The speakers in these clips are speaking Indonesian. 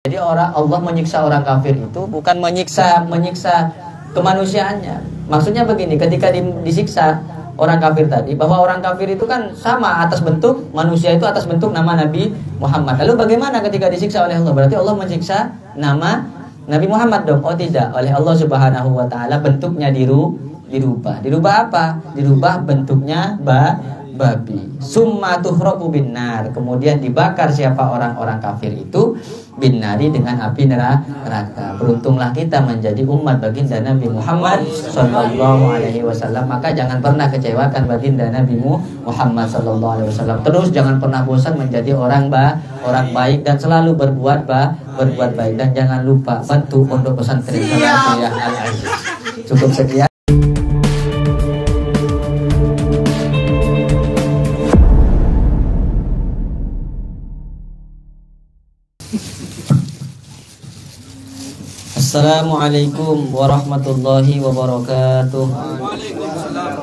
Jadi Allah menyiksa orang kafir itu bukan menyiksa kemanusiaannya. Maksudnya begini, ketika disiksa orang kafir tadi, bahwa orang kafir itu kan sama atas bentuk, manusia itu atas bentuk nama Nabi Muhammad. Lalu bagaimana ketika disiksa oleh Allah? Berarti Allah menyiksa nama Nabi Muhammad dong? Oh tidak, oleh Allah Subhanahu wa taala bentuknya dirubah. Dirubah apa? Dirubah bentuknya babi. Summa tuhraku binnar. Kemudian dibakar siapa orang-orang kafir itu binnari dengan api neraka. Beruntunglah kita menjadi umat baginda Nabi Muhammad sallallahu alaihi wasallam. Maka jangan pernah kecewakan baginda Nabi Muhammad sallallahu alaihi wasallam. Terus jangan pernah bosan menjadi orang baik dan selalu berbuat baik, dan jangan lupa bantu pondok pesantren Salafiyah Al-Aziz. Cukup sekian. Assalamualaikum warahmatullahi wabarakatuh.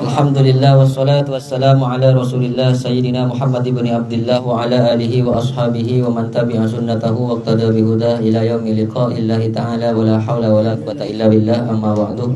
Alhamdulillah wassalatu wassalamu ala Rasulillah Sayyidina Muhammad ibn Abdullah wa ala alihi wa ashabihi wa man tabi'a sunnatahu wa iqtada bihudah ila yaumil liqa'illahi ta'ala wa la hawla wa la quwwata illa billah, amma ba'du.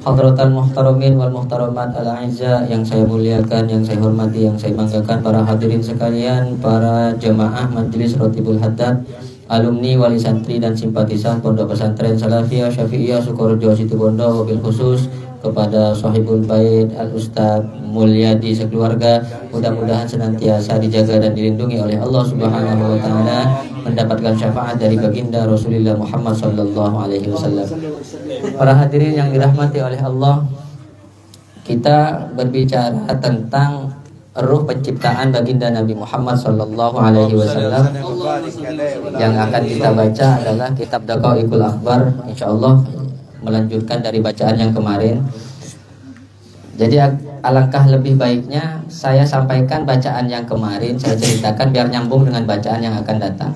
Hadratan muhtaramin wal muhtaramat al-a'izza, yang saya muliakan, yang saya hormati, yang saya banggakan, para hadirin sekalian, para jemaah Majelis Rotibul Haddad, alumni, wali santri dan simpatisan Pondok Pesantren Salafiyah Syafi'iyah Sukorejo Situbondo, wabil khusus kepada Sahibul Bait Al-Ustaz Mulyadi sekeluarga, mudah-mudahan senantiasa dijaga dan dilindungi oleh Allah Subhanahu wa taala, mendapatkan syafaat dari baginda Rasulullah Muhammad sallallahu alaihi wasallam. Para hadirin yang dirahmati oleh Allah, kita berbicara tentang ruh penciptaan baginda Nabi Muhammad sallallahu alaihi wasallam. Yang akan kita baca adalah kitab Daqaiqul Akhbar, insyaallah melanjutkan dari bacaan yang kemarin. Jadi alangkah lebih baiknya saya sampaikan bacaan yang kemarin, saya ceritakan biar nyambung dengan bacaan yang akan datang.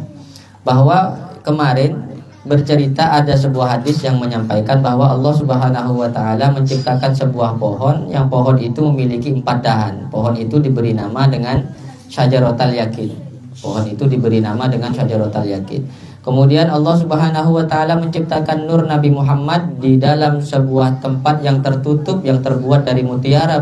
Bahwa kemarin bercerita ada sebuah hadis yang menyampaikan bahwa Allah Subhanahu wa taala menciptakan sebuah pohon, yang pohon itu memiliki 4 dahan. Pohon itu diberi nama dengan Syajaratul Yakin. Pohon itu diberi nama dengan Syajaratul Yakin. Kemudian Allah Subhanahu wa taala menciptakan nur Nabi Muhammad di dalam sebuah tempat yang tertutup, yang terbuat dari mutiara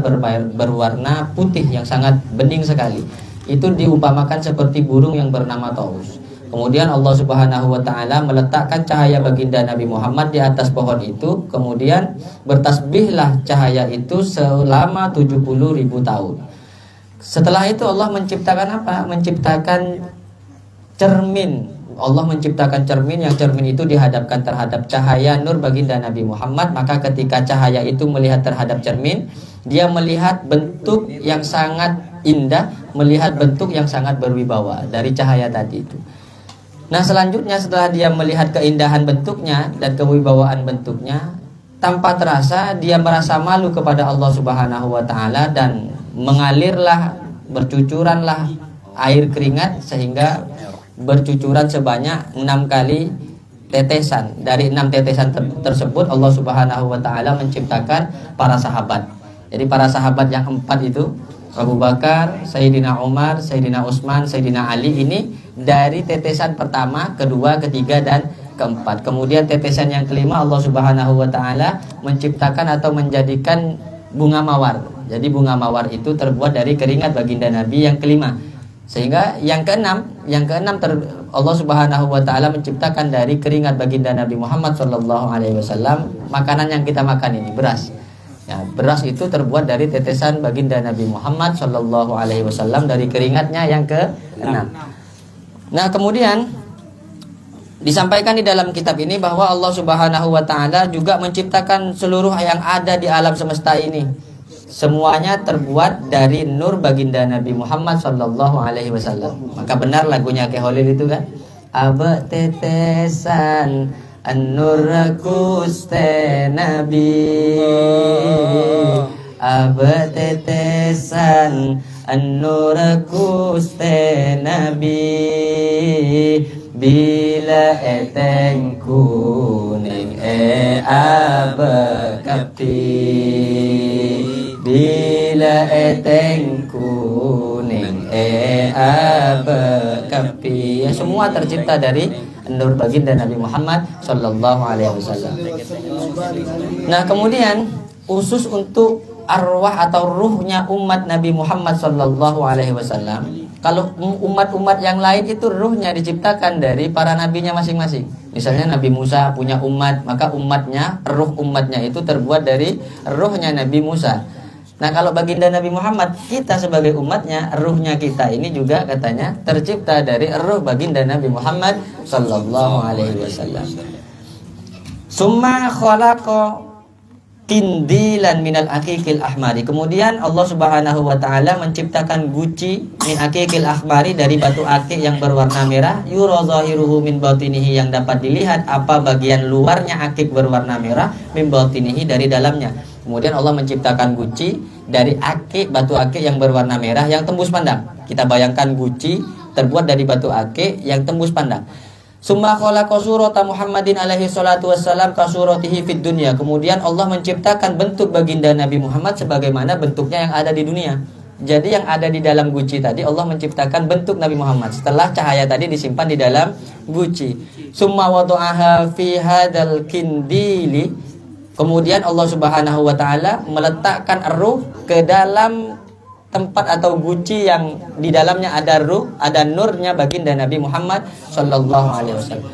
berwarna putih yang sangat bening sekali. Itu diumpamakan seperti burung yang bernama Taus. Kemudian Allah Subhanahu wa taala meletakkan cahaya baginda Nabi Muhammad di atas pohon itu. Kemudian bertasbihlah cahaya itu selama 70.000 tahun. Setelah itu Allah menciptakan apa? Menciptakan cermin. Allah menciptakan cermin, yang cermin itu dihadapkan terhadap cahaya nur baginda Nabi Muhammad. Maka ketika cahaya itu melihat terhadap cermin, dia melihat bentuk yang sangat indah, melihat bentuk yang sangat berwibawa dari cahaya tadi itu. Nah, selanjutnya setelah dia melihat keindahan bentuknya dan kewibawaan bentuknya, tanpa terasa dia merasa malu kepada Allah Subhanahu wa taala, dan mengalirlah, bercucuranlah air keringat, sehingga bercucuran sebanyak 6 kali tetesan. Dari 6 tetesan tersebut Allah Subhanahu wa taala menciptakan para sahabat. Jadi para sahabat yang 4 itu, Abu Bakar, Sayyidina Umar, Sayyidina Utsman, Sayyidina Ali, ini dari tetesan pertama, kedua, ketiga, dan keempat. Kemudian tetesan yang kelima Allah Subhanahu wa taala menciptakan atau menjadikan bunga mawar. Jadi bunga mawar itu terbuat dari keringat baginda Nabi yang kelima. Sehingga yang keenam Allah Subhanahu wa taala menciptakan dari keringat baginda Nabi Muhammad sallallahu alaihi wasallam makanan yang kita makan ini, beras. Ya, beras itu terbuat dari tetesan baginda Nabi Muhammad sallallahu alaihi wasallam, dari keringatnya yang ke-6. Nah, kemudian disampaikan di dalam kitab ini bahwa Allah Subhanahu wa taala juga menciptakan seluruh yang ada di alam semesta ini. Semuanya terbuat dari nur baginda Nabi Muhammad sallallahu alaihi wasallam. Maka benar lagunya Ki Holil itu kan, Aba tetesan an-nur Gusti Nabi, Aba tetesan an-nur Gusti Nabi, bila eteng kuning aba kapti, bila eteng kuning aba kapi. Ya, semua tercipta dari nur baginda Nabi Muhammad sallallahu alaihi wasallam. Nah, kemudian khusus untuk arwah atau ruhnya umat Nabi Muhammad sallallahu alaihi wasallam. Kalau umat-umat yang lain itu ruhnya diciptakan dari para nabinya masing-masing. Misalnya Nabi Musa punya umat, maka umatnya, ruh umatnya itu terbuat dari ruhnya Nabi Musa. Nah, kalau baginda Nabi Muhammad, kita sebagai umatnya, ruhnya kita ini juga katanya tercipta dari ruh baginda Nabi Muhammad sallallahu alaihi wasallam. Summa khalaqa kindilan minal akikil ahmari. Kemudian Allah Subhanahu wa taala menciptakan guci min akikil ahmari, dari batu akik yang berwarna merah, yura zahiruhu min batinihi, yang dapat dilihat apa bagian luarnya akik berwarna merah, min batinihi, dari dalamnya. Kemudian Allah menciptakan guci dari akik, batu akik yang berwarna merah yang tembus pandang. Kita bayangkan guci terbuat dari batu akik yang tembus pandang. Summa khalaqa surata Muhammadin alaihi salatu wassalam ka suratihi fid dunya. Kemudian Allah menciptakan bentuk baginda Nabi Muhammad sebagaimana bentuknya yang ada di dunia. Jadi yang ada di dalam guci tadi, Allah menciptakan bentuk Nabi Muhammad setelah cahaya tadi disimpan di dalam guci. Summa wada'aha fi hadzal kindili. Kemudian Allah Subhanahu wa taala meletakkan ruh ke dalam tempat atau guci yang di dalamnya ada ruh, ada nurnya baginda Nabi Muhammad sallallahu alaihi wasallam.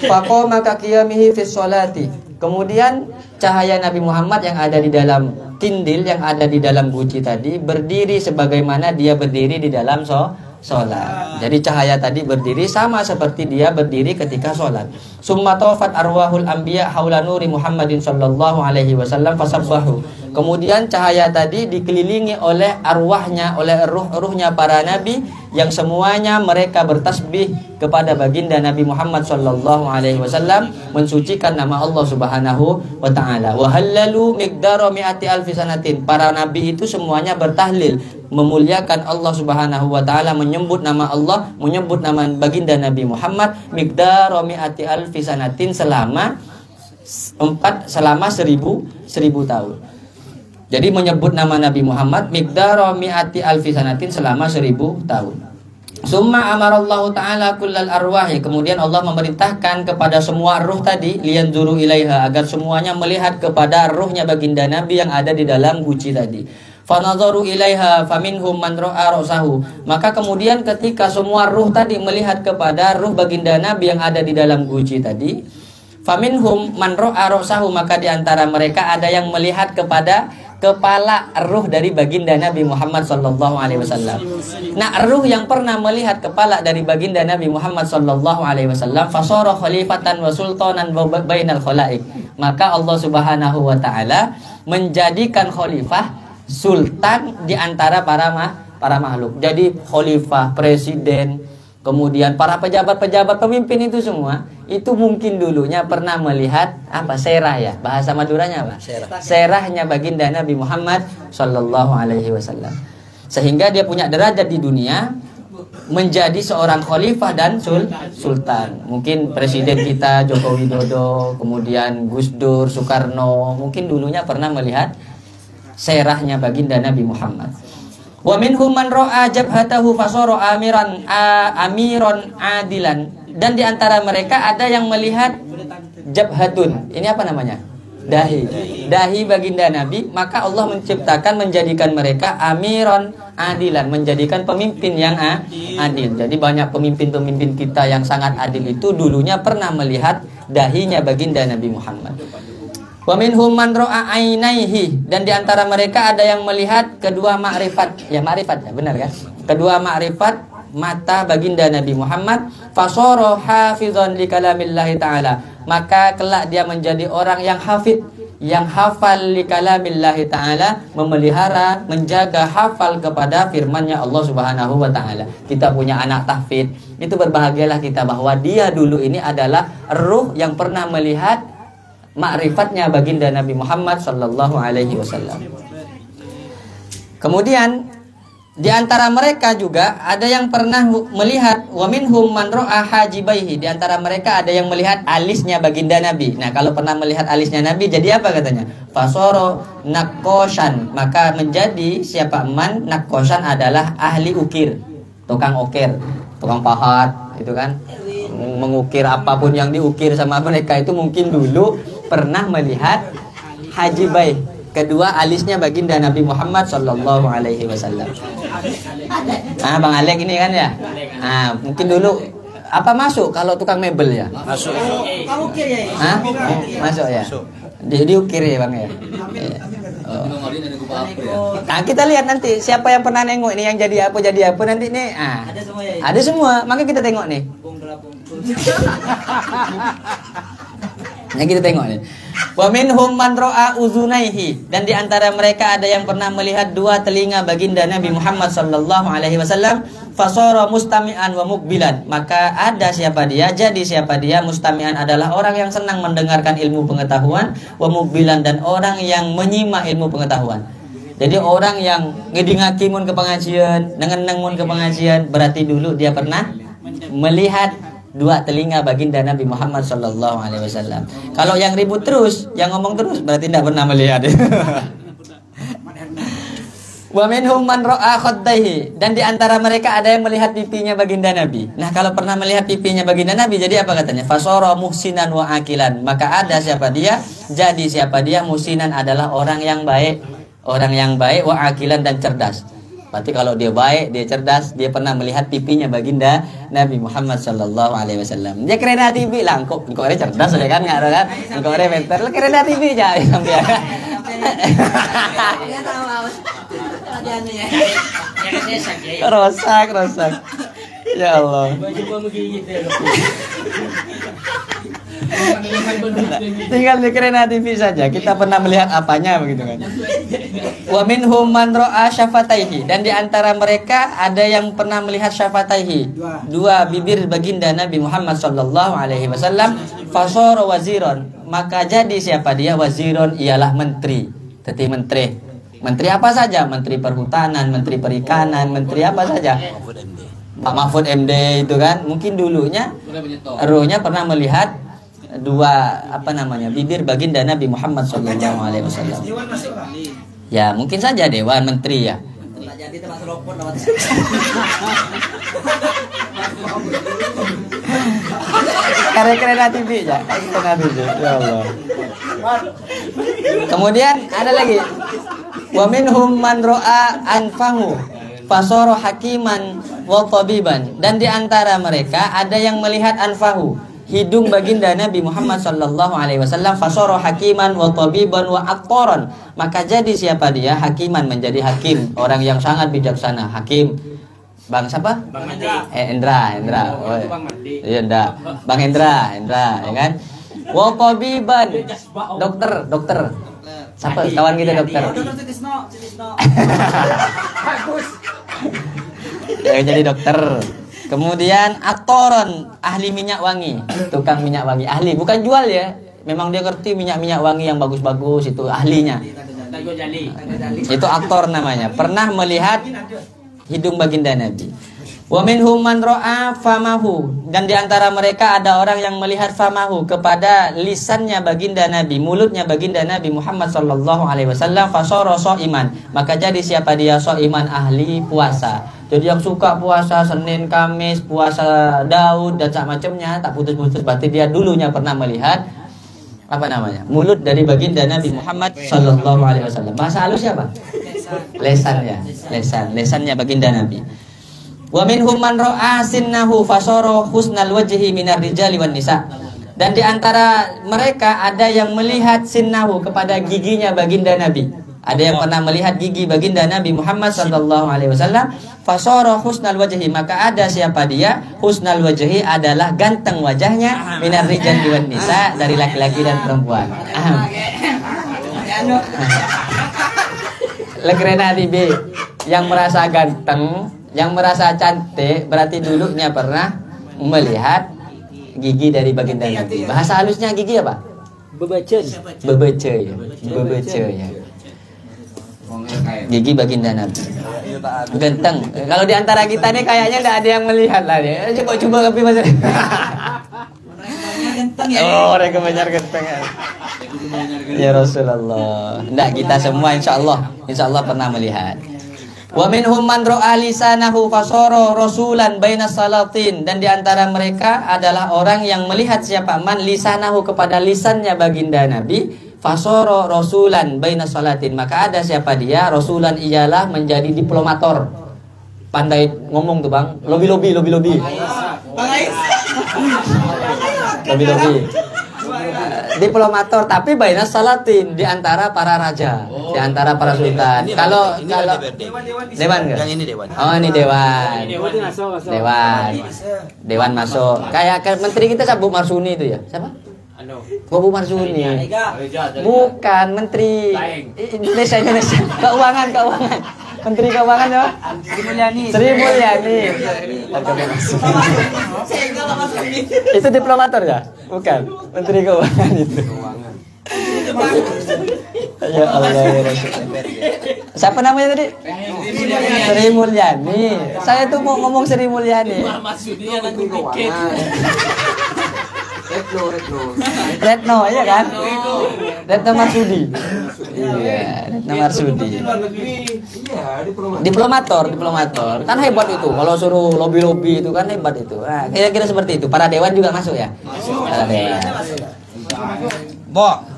Faqama ka qiyamihi fi sholati. Kemudian cahaya Nabi Muhammad yang ada di dalam kindil, yang ada di dalam guci tadi, berdiri sebagaimana dia berdiri di dalam sholat. Jadi cahaya tadi berdiri sama seperti dia berdiri ketika sholat. Summa tawafat arwahul anbiya haula nuri Muhammadin sallallahu alaihi wasallam fasabbahu. Kemudian cahaya tadi dikelilingi oleh arwahnya, oleh ruh-ruhnya para nabi, yang semuanya mereka bertasbih kepada baginda Nabi Muhammad sallallahu alaihi wasallam, mensucikan nama Allah Subhanahu wa taala. Wa hallalu miqdara mi'ati alfi sanatin. Para nabi itu semuanya bertahlil, memuliakan Allah Subhanahu wa taala, menyebut nama Allah, menyebut nama baginda Nabi Muhammad miqdara mi'ati alfi sanatin selama 1000 tahun. Jadi menyebut nama Nabi Muhammad miqdara mi'ati alfi sanatin selama 1000 tahun. Summa amarallahu ta'ala kullal arwahi. Kemudian Allah memerintahkan kepada semua ruh tadi, liyanzuru ilaiha, agar semuanya melihat kepada ruhnya baginda Nabi yang ada di dalam guci tadi. Fanadharu ilaiha faminhum man ra'a ra'sahu. Maka kemudian ketika semua ruh tadi melihat kepada ruh baginda Nabi yang ada di dalam guci tadi, faminhum man ra'a ra'sahu, maka di antara mereka ada yang melihat kepada kepala ruh dari baginda Nabi Muhammad sallallahu alaihi wasallam. Nah, ruh yang pernah melihat kepala dari baginda Nabi Muhammad sallallahu alaihi wasallam fasara khalifatan wa sultanan bainal khalaik. Maka Allah Subhanahu wa taala menjadikan khalifah, sultan di antara para makhluk. Jadi khalifah, presiden, kemudian para pejabat-pejabat pemimpin itu semua, itu mungkin dulunya pernah melihat serah, ya, bahasa Maduranya apa? Serahnya baginda Nabi Muhammad sallallahu alaihi wasallam. Sehingga dia punya derajat di dunia menjadi seorang khalifah dan sultan. Mungkin presiden kita Joko Widodo, kemudian Gus Dur, Soekarno, mungkin dulunya pernah melihat serahnya baginda Nabi Muhammad. Wa minhum man ra'a jabhatahu fasara amiran adilan. Dan di antara mereka ada yang melihat jabhatun. Ini apa namanya? Dahi. Dahi baginda Nabi, maka Allah menciptakan, menjadikan mereka amiron adilan, menjadikan pemimpin yang adil. Jadi banyak pemimpin-pemimpin kita yang sangat adil itu dulunya pernah melihat dahinya baginda Nabi Muhammad. Wa minhum man ra'a ainaihi. Dan di antara mereka ada yang melihat kedua ma'rifat. Ya, ma'rifat, ya, benar kan? Kedua ma'rifat mata baginda Nabi Muhammad, fasara hafizan li kalamillahi ta'ala. Maka kelak dia menjadi orang yang hafid, yang hafal li kalamillahi ta'ala, memelihara, menjaga, hafal kepada firman-Nya Allah Subhanahu wa taala. Kita punya anak tahfidz, itu berbahagialah kita bahwa dia dulu ini adalah ruh yang pernah melihat ma'rifatnya baginda Nabi Muhammad sallallahu alaihi wasallam. Kemudian di antara mereka juga ada yang pernah melihat wa minhum man ra'a hajibaihi. Di antara mereka ada yang melihat alisnya baginda Nabi. Nah, kalau pernah melihat alisnya Nabi jadi apa katanya? Fasoro nakoshan. Maka menjadi siapa man nakoshan adalah ahli ukir, tukang ukir, tukang pahat, itu kan. mengukir apapun yang diukir sama mereka itu mungkin dulu pernah melihat hajibai, kedua alisnya baginda Nabi Muhammad sallallahu alaihi wasallam. Bang Alek ini kan ya. Mungkin dulu apa masuk kalau tukang mebel ya? Masuk. Masuk ya. Diukir ya Bang ya. Nah, kita lihat nanti siapa yang pernah nengok ini yang jadi apa nanti nih. Ada semua. Maka kita tengok nih. Nah, kita tengok nih. Wa minhum man ra'a uzunaihi, dan di antara mereka ada yang pernah melihat dua telinga baginda Nabi Muhammad sallallahu alaihi wasallam, fasara mustami'an wa mukbilan. Maka ada siapa dia? Jadi siapa dia? Mustami'an adalah orang yang senang mendengarkan ilmu pengetahuan, wa mukbilan dan orang yang menyimak ilmu pengetahuan. Jadi orang yang ngedingakimun ke pengajian, nengenengun ke pengajian, berarti dulu dia pernah melihat dua telinga baginda Nabi Muhammad sallallahu alaihi wasallam. Kalau yang ribut terus, yang ngomong terus, berarti tidak pernah melihat. Wa minhum man ra'a khaddaihi, dan di antara mereka ada yang melihat pipinya baginda Nabi. Nah, kalau pernah melihat pipinya baginda Nabi, jadi apa katanya? Fasara muhsinan wa akilan. Maka ada siapa dia? Jadi siapa dia? Muhsinan adalah orang yang baik, wa akilan dan cerdas. Berarti kalau dia baik, dia cerdas, dia pernah melihat pipinya baginda Nabi Muhammad sallallahu alaihi wasallam. Dia kerana TV lah, kok dia cerdas kan enggak ada kan? Kok dia pintar, kerana TV aja sampai. Rosak. Ya Allah. Tinggal di kerana TV saja, kita pernah melihat apanya begitu kan. Wa minhum man ra'a syafataihi, dan di antara mereka ada yang pernah melihat syafataihi, dua bibir baginda Nabi Muhammad sallallahu alaihi wasallam, fasara waziron. Maka jadi siapa dia? Waziron ialah menteri. Teti menteri. Menteri apa saja? Menteri perhutanan, menteri perikanan, menteri apa saja? Pak Mahfud MD itu kan, mungkin dulunya rohnya pernah melihat dua bibir baginda Nabi Muhammad sallallahu alaihi wasallam. Ya, mungkin saja dewan menteri ya. Karena TV ya. Ya Allah. Kemudian ada lagi. Wa minhum man ra'a anfahu fasara hakiman wa tabiban, dan di antara mereka ada yang melihat anfahu, hidung baginda Nabi Muhammad sallallahu alaihi wasallam, fasara hakiman wa tabiban wa aqtaran. Maka jadi siapa dia? Hakiman, menjadi hakim, orang yang sangat bijaksana. Hakim Bang siapa? Bang Hendra. Hendra. Oh, iya enggak. Bang Hendra ya kan? Wa tabiban, dokter. Siapa kawan kita dokter? Bagus. Ya, jadi dokter. Kemudian aktoron, ahli minyak wangi, tukang minyak wangi, ahli, bukan jual ya. Memang dia ngerti minyak wangi yang bagus-bagus, itu ahlinya. Itu aktor namanya. Pernah melihat hidung baginda Nabi. Wa minhum man ra'a famahu, dan di antara mereka ada orang yang melihat famahu, kepada lisannya baginda Nabi, mulutnya baginda Nabi Muhammad sallallahu alaihi wasallam, fasara shaiman. Maka jadi siapa dia? Shaiman, ahli puasa. Jadi yang suka puasa Senin, Kamis, puasa Daud dan macamnya, tak putus-putus, berarti dia dulunya pernah melihat mulut dari baginda Nabi Muhammad sallallahu alaihi wasallam. Bahasa halus siapa? Lesannya baginda Nabi. Wa minhum man ra'a sinnahu fasara husnal wajhi minar rijali wan nisa. Dan di antara mereka ada yang melihat sinnahu, kepada giginya baginda Nabi. Ada yang pernah melihat gigi baginda Nabi Muhammad sallallahu alaihi wasallam, fasara husnal wajhi. Maka ada siapa dia? Husnal wajhi adalah ganteng wajahnya, minar rijali wan nisa, dari laki-laki dan perempuan. Legrena DB yang merasa ganteng, yang merasa cantik, berarti dulunya pernah melihat gigi dari baginda Nabi. Bahasa halusnya gigi apa? Bebece ya. Gigi baginda Nabi. Ganteng. Kalau di antara kita nih kayaknya tidak ada yang melihat lah nih. Coba tapi mas. Oh, mereka banyak ganteng. Ya Rasulullah. Tidak, kita semua insya Allah pernah melihat. Wa minhum man ra'a lisanahu fasara rasulan bainas salatin, dan di antara mereka adalah orang yang melihat siapa man lisanahu kepada lisannya baginda Nabi fasara rasulan bainas salatin, maka ada siapa dia rasulan ialah menjadi diplomator. Pandai ngomong tuh Bang, lobi-lobi. Lobi-lobi. Diplomator tapi bainas salatin, di antara para raja, di antara para sultan. Kalau dewan enggak? Yang ini dewan. Oh, ini dewan. Dewan masuk. Kayak menteri kita Bu Marsuni itu ya. Siapa? Bu Marsuni. Bukan menteri Indonesia. Keuangan. Menteri Keuangan ya? Sri Mulyani. Itu diplomator ya? Bukan. Menteri Keuangan itu. Ya Allah ya Rasulullah. Siapa namanya tadi? Sri Mulyani. Saya tuh mau ngomong Sri Mulyani. Retno ya kan? Retno Marsudi. Iya, Retno Marsudi. Diplomator. Kan hebat itu. Kalau suruh lobby itu kan hebat itu. Nah, kira-kira seperti itu. Para dewan juga masuk ya? Para dewan.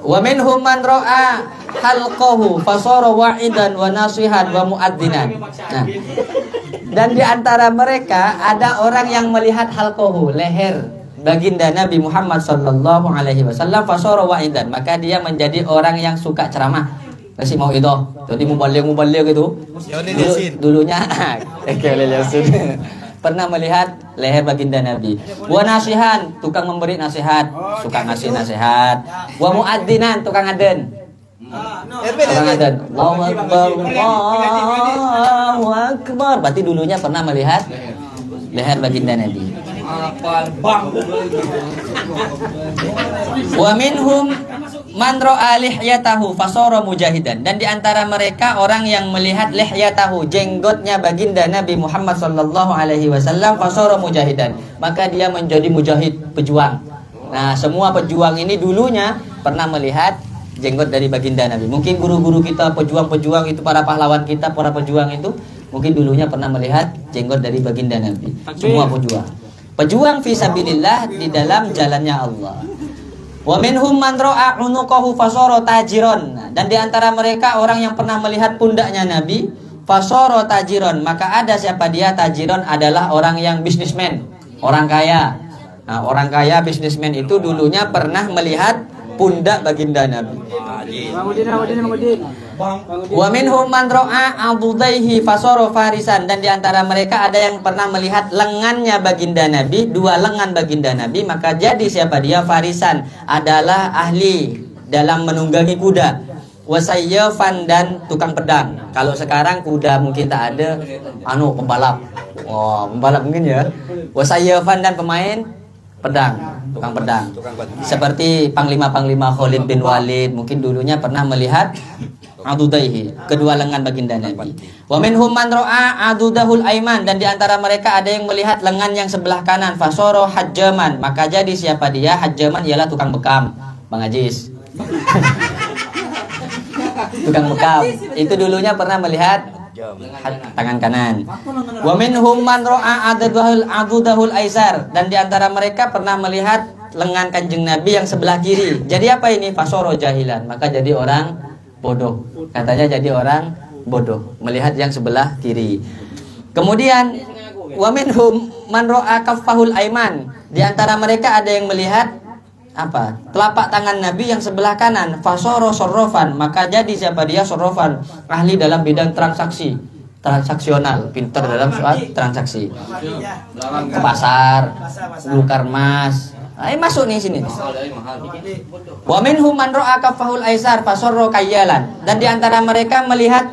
Wa minhum man ra'a halqahu fasara wa'idan wa nasihan wa mu'adzinan. Nah, dan di antara mereka ada orang yang melihat halqahu, leher baginda Nabi Muhammad sallallahu alaihi wasallam fasara wa'idan, maka dia menjadi orang yang suka ceramah. Kasih mau itu. Jadi muballigh gitu. Dulunya pernah melihat leher baginda Nabi. Wa nasihan, tukang memberi nasihat, suka ngasih nasihat. Wa muadzinan, tukang adzan. Tukang adzan. Allahu akbar, Allahu akbar. Berarti dulunya pernah melihat leher baginda Nabi. Wa minhum man ra'a lihyatahu fasara mujahidan, dan di antara mereka orang yang melihat lihyatahu, jenggotnya baginda Nabi Muhammad sallallahu alaihi wasallam fasara mujahidan, maka dia menjadi mujahid, pejuang. Nah, semua pejuang ini dulunya pernah melihat jenggot dari baginda Nabi. Mungkin guru-guru kita pejuang-pejuang itu, para pahlawan kita, para pejuang itu mungkin dulunya pernah melihat jenggot dari baginda Nabi. Semua pejuang fi sabilillah, di dalam jalannya Allah. Wa minhum man ra'a unuqahu fasara tajiron, dan di antara mereka orang yang pernah melihat pundaknya Nabi fasara tajiron, maka ada siapa dia? Tajiron adalah orang yang bisnismen, orang kaya. Nah, orang kaya bisnismen itu dulunya pernah melihat pundak baginda Nabi. Wa minhum man ra'a adudaihi fasara farisan, dan di antara mereka ada yang pernah melihat lengannya baginda Nabi, dua lengan baginda Nabi, maka jadi siapa dia? Farisan, adalah ahli dalam menunggangi kuda. Wasayyafan, dan tukang pedang. Kalau sekarang kuda mungkin tak ada, pembalap. Pembalap mungkin ya. Wasayyafan, dan pemain pedang, tukang pedang. Seperti panglima-panglima Khalid bin Walid mungkin dulunya pernah melihat adudaihi, kedua lengan baginda Nabi. Wa minhum man ra'a adudahul aiman, dan di antara mereka ada yang melihat lengan yang sebelah kanan fasara hajjaman, maka jadi siapa dia? Hajjaman ialah tukang bekam, Bang Ajis. Tukang bekam itu dulunya pernah melihat tangan kanan. Wa minhum man ra'a adudahul aisar, dan di antara mereka pernah melihat lengan kanjeng Nabi yang sebelah kiri. Jadi apa ini? Fasara jahilan, maka jadi orang bodoh. Katanya jadi orang bodoh melihat yang sebelah kiri. Kemudian wa minhum man ra'a kaffahul aiman, di antara mereka ada yang melihat apa? Telapak tangan Nabi yang sebelah kanan. Fasara sorrofan, maka jadi siapa dia? Sorrofan, ahli dalam bidang transaksi, transaksional, pintar dalam soal transaksi. Ke pasar, nukar emas. Masuk nih sini. Wa minhum man ra'a kaffahul aisar fasara kayyalan, dan di antara mereka melihat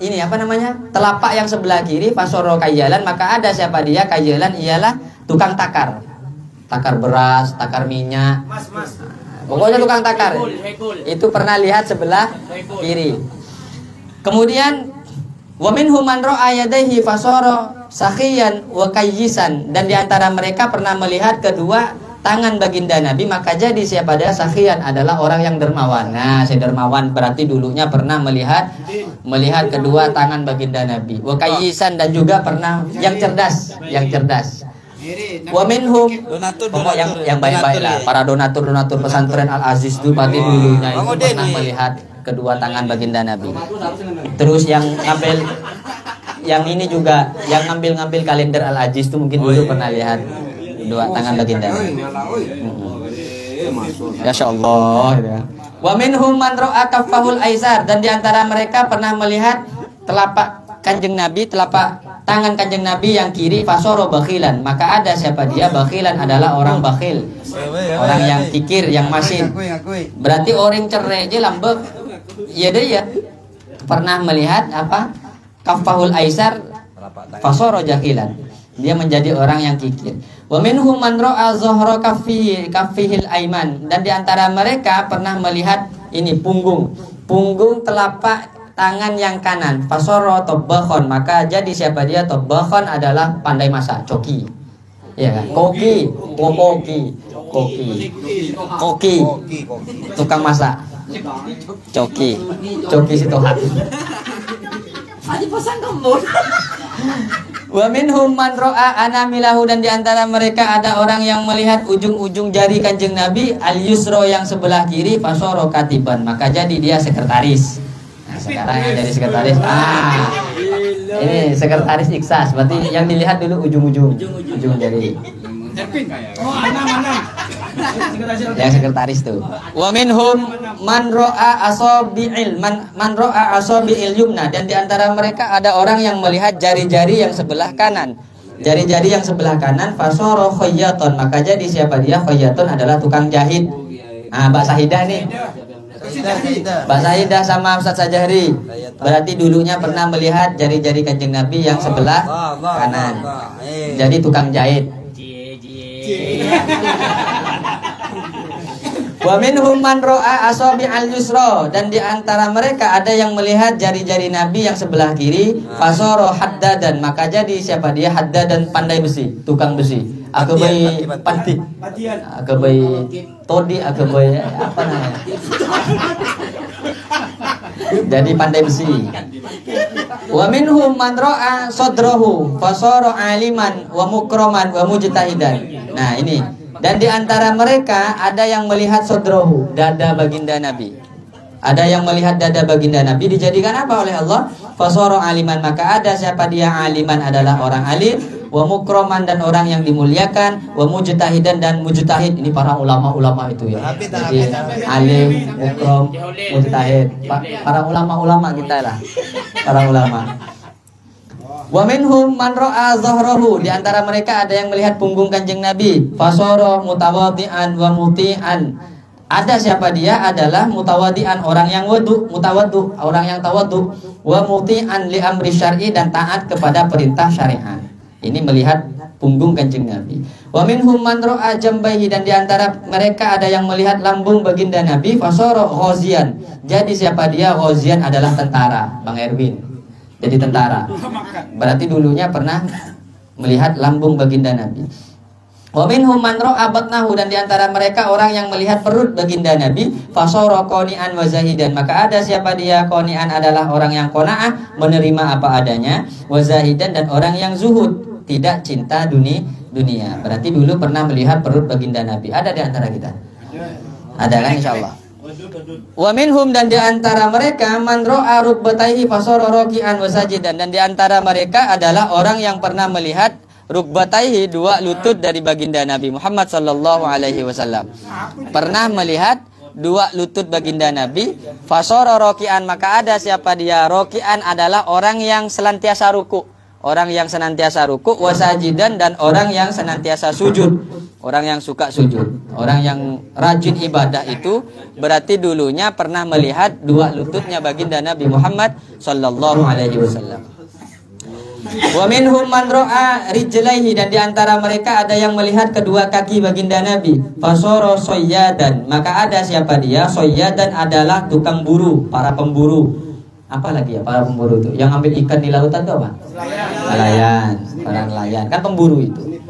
ini apa namanya? Telapak yang sebelah kiri fasara kayyalan, maka ada siapa dia? Kayyalan ialah tukang takar. Takar beras, takar minyak. Pokoknya tukang takar. Itu pernah lihat sebelah kiri. Kemudian wa minhum man ra'a yadayhi fasara sakhiyan wa kayyisan, dan di antara mereka pernah melihat kedua tangan baginda Nabi, maka jadi siapa dia sakhian adalah orang yang dermawan. Nah, si dermawan berarti dulunya pernah melihat kedua tangan baginda Nabi. Wa kayyisan, dan juga pernah yang cerdas. Wa minhum, yang baik-baik lah, para donatur pesantren Al Aziz itu berarti dulunya itu pernah melihat kedua tangan baginda Nabi. Terus yang ini juga yang ngambil kalender Al Aziz itu mungkin dulu pernah lihat dua tangan baginda Nabi. Masya Allah. Wa minhum man ra'a kaffahul aisar, dan diantara mereka pernah melihat telapak kanjeng Nabi, telapak tangan kanjeng Nabi yang kiri, fasoro bakhilan, maka ada siapa dia? Bakhilan adalah orang bakhil, orang yang kikir, yang masin. Berarti orang cerai aja lambek. Iya deh ya. Pernah melihat apa? Kaffahul aisar, fasoro jahilan. Dia menjadi orang yang kikir. Wa minhum man ra'a zahra kaffihil aiman, dan diantara mereka pernah melihat ini punggung telapak tangan yang kanan, fasoro tobakhon, maka jadi siapa dia? Tobakhon adalah pandai masak, coki, ya kan? Koki, tukang masak, coki si Tuhan. Wa minhum man ra'a anamilahu, dan diantara mereka ada orang yang melihat ujung-ujung jari kanjeng Nabi, al yusro yang sebelah kiri, fasoro katiban, maka jadi dia sekretaris. Nah, sekarang yang jadi sekretaris, ini sekretaris iksas, berarti yang dilihat dulu ujung jari. Yang sekretaris tuh. Wa minhum man ra'a asabi'il yumna, dan diantara mereka ada orang yang melihat jari-jari yang sebelah kanan. Jari-jari yang sebelah kanan, fasoro khayyaton, maka jadi siapa dia? Khayyaton adalah tukang jahit. Mbak Sahidah nih. Mbak Sahidah sama Ustaz Sajahri berarti dulunya pernah melihat jari-jari kanjeng Nabi yang sebelah kanan. Jadi tukang jahit. Wa minhum man ra'a asabi al-yusra, dan di antara mereka ada yang melihat jari-jari Nabi yang sebelah kiri, fasara haddadan, maka jadi siapa dia? Haddadan, pandai besi, tukang besi. Akabai pati. Akabai todi, akabai apa namanya? Jadi pandai besi. Wa minhum man ra'a sadrahu fasara aliman wa mukraman wa mujtahidan. Nah, ini. Dan di antara mereka ada yang melihat sodrohu, dada baginda Nabi. Ada yang melihat dada baginda Nabi dijadikan apa oleh Allah? Fasoro aliman, maka ada siapa dia? Aliman adalah orang alim, wa mukroman, dan orang yang dimuliakan, wa mujtahidan, dan mujtahid. Ini para ulama-ulama itu ya. Jadi alim, mukrom, mujtahid. Para ulama-ulama kita lah. Para ulama. Wa minhum man ra'a zahrahu, di antara mereka ada yang melihat punggung kanjeng Nabi, fasara mutawaddian wa muti'an. Ada siapa dia? Adalah mutawaddian, orang yang mutawaddu, orang yang tawaddu, wa muti'an li amri syar'i, dan taat kepada perintah syariat. Ini melihat punggung kanjeng Nabi. Wa minhum man ra'a jambaihi, dan di antara mereka ada yang melihat lambung baginda Nabi, fasara ghazian. Jadi siapa dia? Ghazian adalah tentara, Bang Erwin. Jadi tentara. Berarti dulunya pernah melihat lambung baginda Nabi. Wa minhum man ra'a batnahu, dan diantara mereka orang yang melihat perut baginda Nabi, fasara qani'an wa zahidan, maka ada siapa dia? Qani'an adalah orang yang qanaah, menerima apa adanya, wa zahidan, dan orang yang zuhud, tidak cinta dunia. Berarti dulu pernah melihat perut baginda Nabi. Ada di antara kita? Ada kan, insyaallah. Wa minhum, dan di antara mereka man ra'a rukbataihi fasara raki'an wa sajidan, dan di antara mereka adalah orang yang pernah melihat rukbataihi, dua lutut dari baginda Nabi Muhammad sallallahu alaihi wasallam. Pernah melihat dua lutut baginda Nabi, fasara raki'an, maka ada siapa dia? Raki'an adalah orang yang senantiasa ruku. Orang yang senantiasa ruku, wasajidan, dan orang yang senantiasa sujud. Orang yang suka sujud, orang yang rajin ibadah itu berarti dulunya pernah melihat dua lututnya baginda Nabi Muhammad sallallahu alaihi wasallam. Wa minhum man ra'a rijlaihi, dan di antara mereka ada yang melihat kedua kaki baginda Nabi, fasara sayyadan, maka ada siapa dia? Sayyadan adalah tukang buru, para pemburu. Apa lagi ya para pemburu itu? Yang ambil ikan di lautan itu apa? Nelayan, para nelayan. Kan pemburu itu.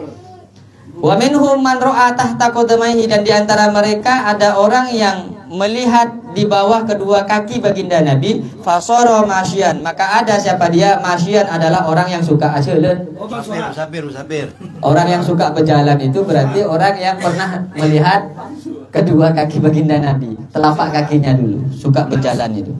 Wa minhum man ra'a tahta qadamaihi, dan di antara mereka ada orang yang melihat di bawah kedua kaki baginda Nabi, fasara masyian, maka ada siapa dia? Masyian adalah orang yang suka jalan. Musafir. Orang yang suka berjalan itu berarti orang yang pernah melihat kedua kaki baginda Nabi, telapak kakinya dulu, suka berjalan itu.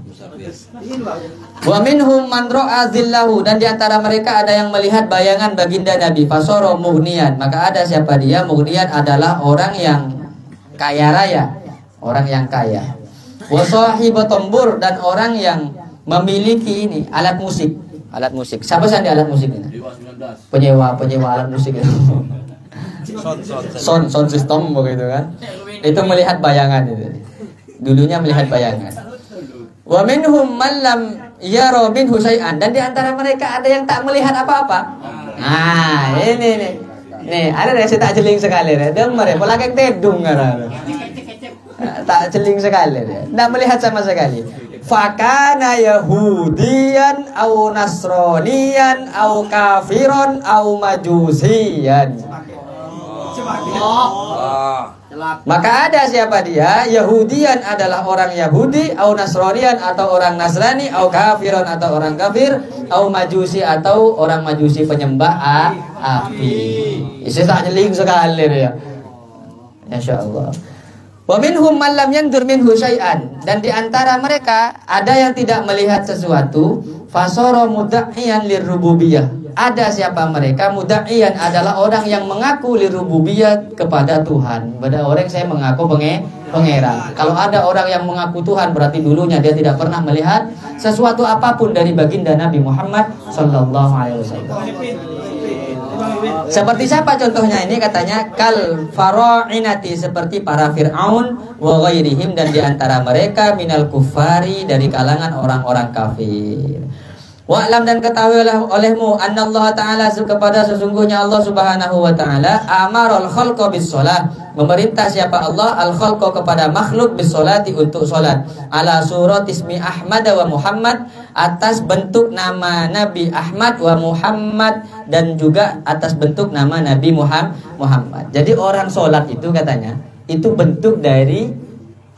Wa minhum man ra'a zillahu, dan di antara mereka ada yang melihat bayangan baginda Nabi, fasara mughniyan, maka ada siapa dia? Mughniyan adalah orang yang kaya raya, orang yang kaya. Wa sahibu tambur, dan orang yang memiliki ini alat musik. Alat musik. Siapa sih alat musik ini? Penyewa alat musik itu. Sound system begitu kan. Itu melihat bayangan itu. Dulunya melihat bayangan. Wa minhum man lam yara minhu syai'an, dan di antara mereka ada yang tak melihat apa-apa. Nah, ini. Nih, ada yang saya tak jeling sekali ya. Dengar ya, pola kayak tedung kan. Tak jeling sekali ya. Tak melihat sama sekali. Fakana yahudiyan au nasroniyan au kafiron au majusiyan. Maka ada siapa dia? Yahudian adalah orang Yahudi, au Nasranian atau orang Nasrani, au kafiron atau orang kafir, au majusi atau orang majusi penyembah api. Isi tak jeling sekali ya. Insyaallah. Wa minhum man lam yandur minhu syai'an, dan di antara mereka ada yang tidak melihat sesuatu, fasara mudda'iyan lirububiyah. Ada siapa mereka? Mudda'iyan adalah orang yang mengaku lirububiyah kepada Tuhan. Pada orang saya mengaku pangeran. Kalau ada orang yang mengaku Tuhan, berarti dulunya dia tidak pernah melihat sesuatu apapun dari baginda Nabi Muhammad sallallahu alaihi wasallam. Seperti siapa contohnya ini? Katanya kal fara'inati, seperti para Fir'aun, wa ghairihim, dan diantara mereka minal kufari, dari kalangan orang-orang kafir. Wa'lam, dan ketahui olehmu annallaha ta'ala, kepada sesungguhnya Allah subhanahu wa ta'ala amarul khalqa bis sholat, memerintah siapa Allah al khalqa kepada makhluk bis sholati, untuk sholat, ala surat ismi Ahmad wa Muhammad, atas bentuk nama Nabi Ahmad wa Muhammad, dan juga atas bentuk nama Nabi Muhammad. Jadi orang sholat itu katanya itu bentuk dari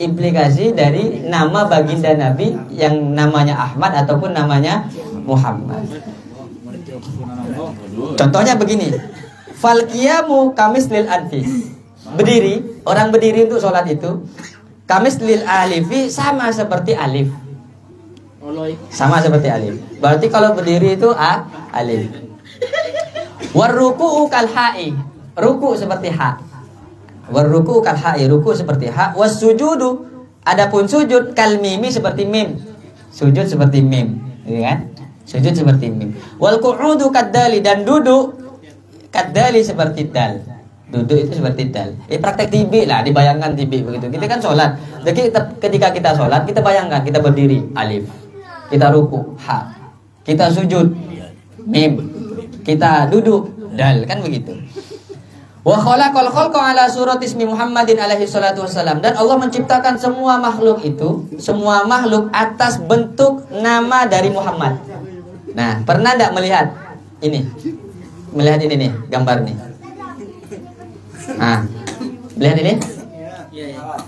implikasi dari nama baginda Nabi yang namanya Ahmad ataupun namanya Muhammad. Contohnya begini, fal qiyamu kamislil anfi, berdiri, orang berdiri untuk sholat itu kamislil alifi, sama seperti alif, sama seperti alif. Berarti kalau berdiri itu alif. Warruku'u kal ha'i, ruku seperti ha. Warruku'u kal ha'i, ruku seperti ha. Wasujudu, adapun sujud kal mimi, seperti mim. Sujud seperti mim, gitu kan? Sujud seperti mim. Wal qu'udu kaddali, dan duduk kaddali seperti dal. Duduk itu seperti dal. Praktek tibi lah, dibayangkan tibi begitu. Kita kan sholat. Jadi ketika kita sholat, kita bayangkan kita berdiri alif, kita ruku ha, kita sujud mim, kita duduk dal, kan begitu. Wa khalaqal khalqa ala surat ismi Muhammadin alaihi salatu wassalam, dan Allah menciptakan semua makhluk itu, semua makhluk atas bentuk nama dari Muhammad. Nah, pernah enggak melihat ini? Melihat ini nih, gambar nih. Nah, lihat ini?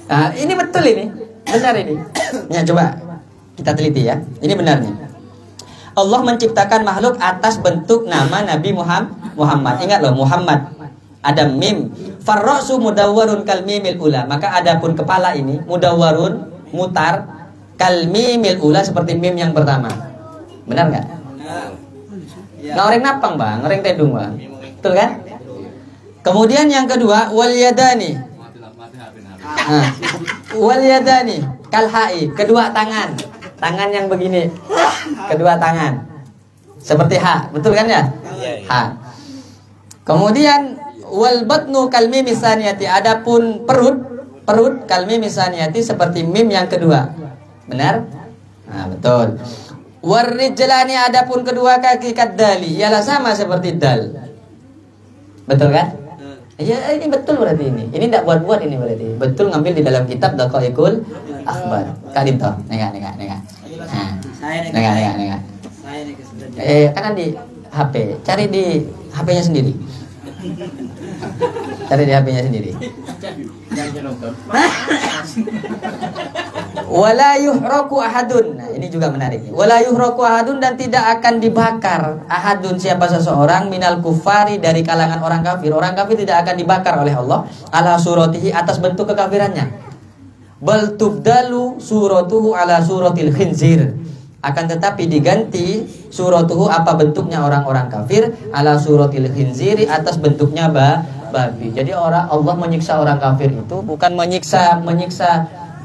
Nah, ini betul ini. Benar ini. Ya, coba kita teliti ya. Ini benarnya. Allah menciptakan makhluk atas bentuk nama Nabi Muhammad. Ingat loh, Muhammad. Ada mim. Farrasu mudawwarun kal mimil ula. Maka adapun kepala ini mudawwarun, mutar, kal mimil ula, seperti mim yang pertama. Benar enggak? Nah, orang napang bang, orang tedung bang, betul kan? Kemudian yang kedua, wal yadani. Wal yadani kal ha'i, kedua tangan, tangan yang begini, kedua tangan, seperti ha, betul kan ya? Ha. Kemudian wal batnu kal mim misaniyati, adapun perut kal mim misaniyati, seperti mim yang kedua. Benar? Nah, betul. Warrijlani, adapun kedua kaki kaddali, ialah sama seperti dal. Betul kan? Ya, ini betul berarti ini. Ini tidak buat-buat ini berarti. Betul, ngambil di dalam kitab Daqaiqul Akhbar. Kak Dinto, nengak. Nah. Nengak. Kan di HP, cari di HP-nya sendiri. Cari di HP-nya sendiri. Wala yuhraku ahadun. Nah, ini juga menarik. Wala yuhraku ahadun, dan tidak akan dibakar ahadun, siapa seseorang, minal kufari, dari kalangan orang kafir. Orang kafir tidak akan dibakar oleh Allah ala suratihi, atas bentuk kekafirannya. Bal tubdalu suratuhu ala suratil khinzir. Akan tetapi diganti suratuhu, apa bentuknya orang-orang kafir, ala suratil khinziri, atas bentuknya babi. Jadi Allah menyiksa orang kafir itu bukan menyiksa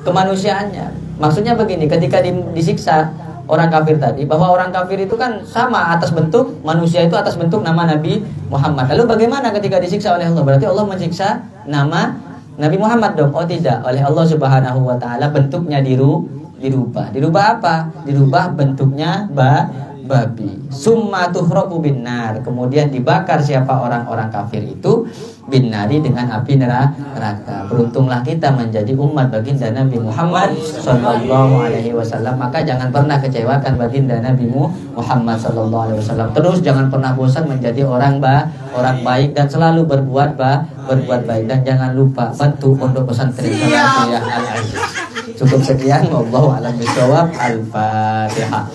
kemanusiaannya. Maksudnya begini, ketika disiksa orang kafir tadi, bahwa orang kafir itu kan sama atas bentuk manusia, itu atas bentuk nama Nabi Muhammad. Lalu bagaimana ketika disiksa oleh Allah? Berarti Allah menyiksa nama Nabi Muhammad dong? Oh tidak, oleh Allah Subhanahu wa taala bentuknya dirubah. Dirubah apa? Dirubah bentuknya babi. Summa tuhraku binnar, kemudian dibakar siapa orang-orang kafir itu binnari, dengan api neraka. Beruntunglah kita menjadi umat baginda Nabi Muhammad sallallahu alaihi wasallam. Maka jangan pernah kecewakan baginda Nabi Muhammad sallallahu alaihi wasallam. Terus jangan pernah bosan menjadi orang baik dan selalu berbuat baik, dan jangan lupa bantu pondok pesantren Salafiyah Al-Aziz. Cukup sekian, wallahu a'lam bishawab. Al-Fatihah.